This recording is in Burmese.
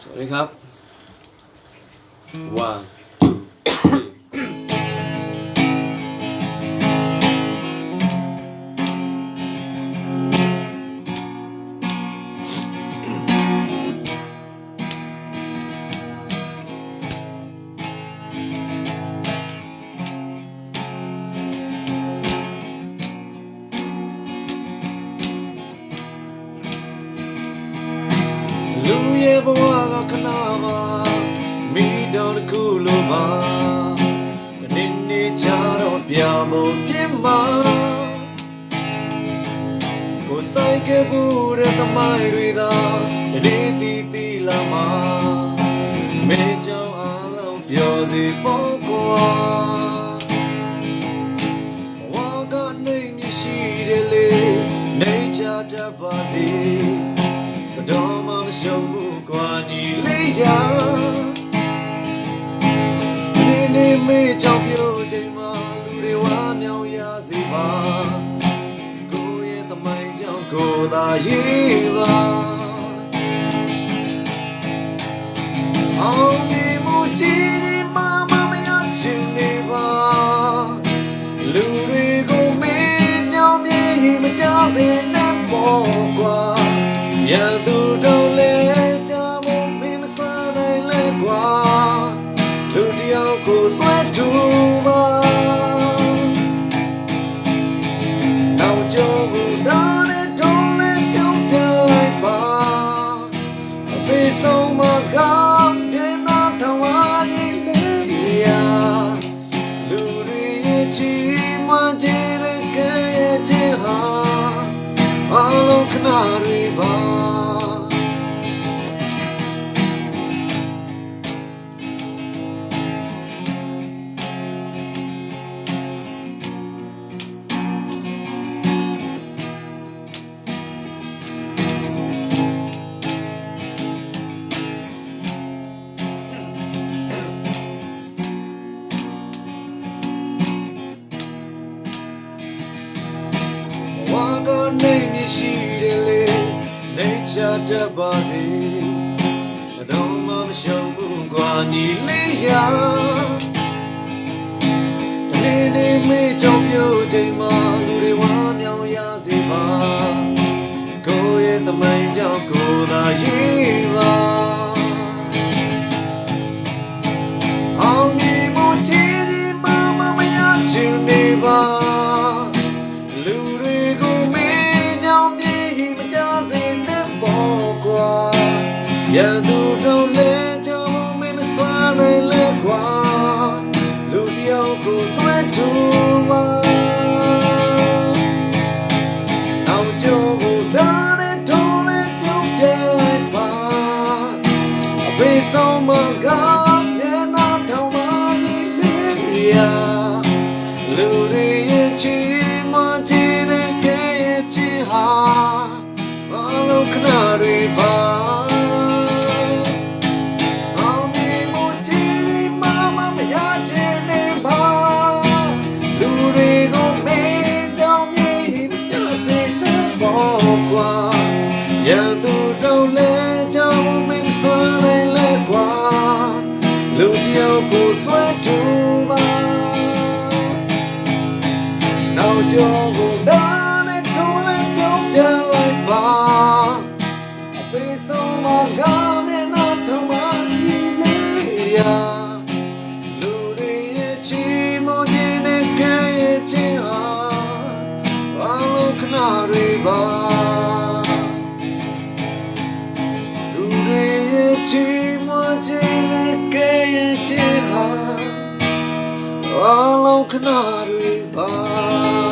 สวัสดีครับ 1 လူရဲ့ဘဝကခဏမှမိတော်တစ်ခုလိုပါနေ့နေ့ချတော့ပြောင်းမပြင်းမှာကိုဆိုင်ကဘူးတဲ့သမိုင်းတွေသာဒီတီလာမှာမေကြောင်အလုံးပြောစီပေါ်ကွာဘဝကနေမြရှိတယ်လေနေချတတ်ပါစေတော့မရှုံးဘူးကွာညီလေးရာနေမေကြောင့်ပြောချိန်မှာလူတွေဝါမြောင်ရစေပါကိုရဲ့သမိုင်းကြောင့်ကိုသာရေးပါအောင်ဒီမူချီဒီမမမရချင်နေပါလူတွေကိုမေကြောင့်မြေမကြစေနဲ့ပေါ်ကွာရသူတော်လဲကြမို့မင်းမစွမ်းနိုင်လဲကွာလူတယောက်ကိုဆွဲထူပါနောက်ကျော်ကိုတောင်းနဲ့ထုံးလဲပြောင်းပြလိုက်ပါအသေးဆုံးမစကားပြေနာထောင်ဝါကြီးလေးရာလူတွေရဲ့ချီးမွမ်းခြင်းနဲ့ကဲရဲ့ခြင်းဟာအလုံးခဏတွေပါဝါကနေမြရှိတယ်လေနေချတတ်ပါစေတော့မရှုံးဘူးကွာညီလေးရာဒီနေ့မေကြောင့်ပြောချိန်မှာလူတွေဝါမြောင်ရစေပါကိုရဲ့သမိုင်းကြောင့်ကိုသာရေးပါအောင်မြင်မှုချီးဒီမမမရချင်နေပါရသူတော်လဲကြောင့်မင်းမစွမ်းနိုင်လဲကွာလူတယောက်ကိုဆွဲထူပါနောက်ကျော်ကိုဒါနဲ့ထုံးလဲပြုံးပြလိုက်ပါအပေးဆုံးမစကားမျက်နှာထောင်ပါနေရလူတွေရဲ့ချီးမွမ်းခြင်းနဲ့ကဲရဲ့ချီးဟာအလုံးခဏတွေပါရသူတော်လဲကြောင့်မင်းစွမ်းနိုင်လဲကွာလူတယောက်ကိုဆွဲထူပါနောက်ကျော်ကိုဒါနဲ့ထုံးလဲပြုံးပြလိုက်ပါအပေးဆုံးမကမျက်နှာထုံးပါလေးရာလူတွေရဲ့ချီးမွမ်းခြင်းနဲ့ကဲရဲ့ခြင်းဟာဘာလို့ခဏတွေပါချီးမွမ်းခြင်းနဲ့ကဲရဲ့ခြင်းဟာအလုံးခဏတွေပါ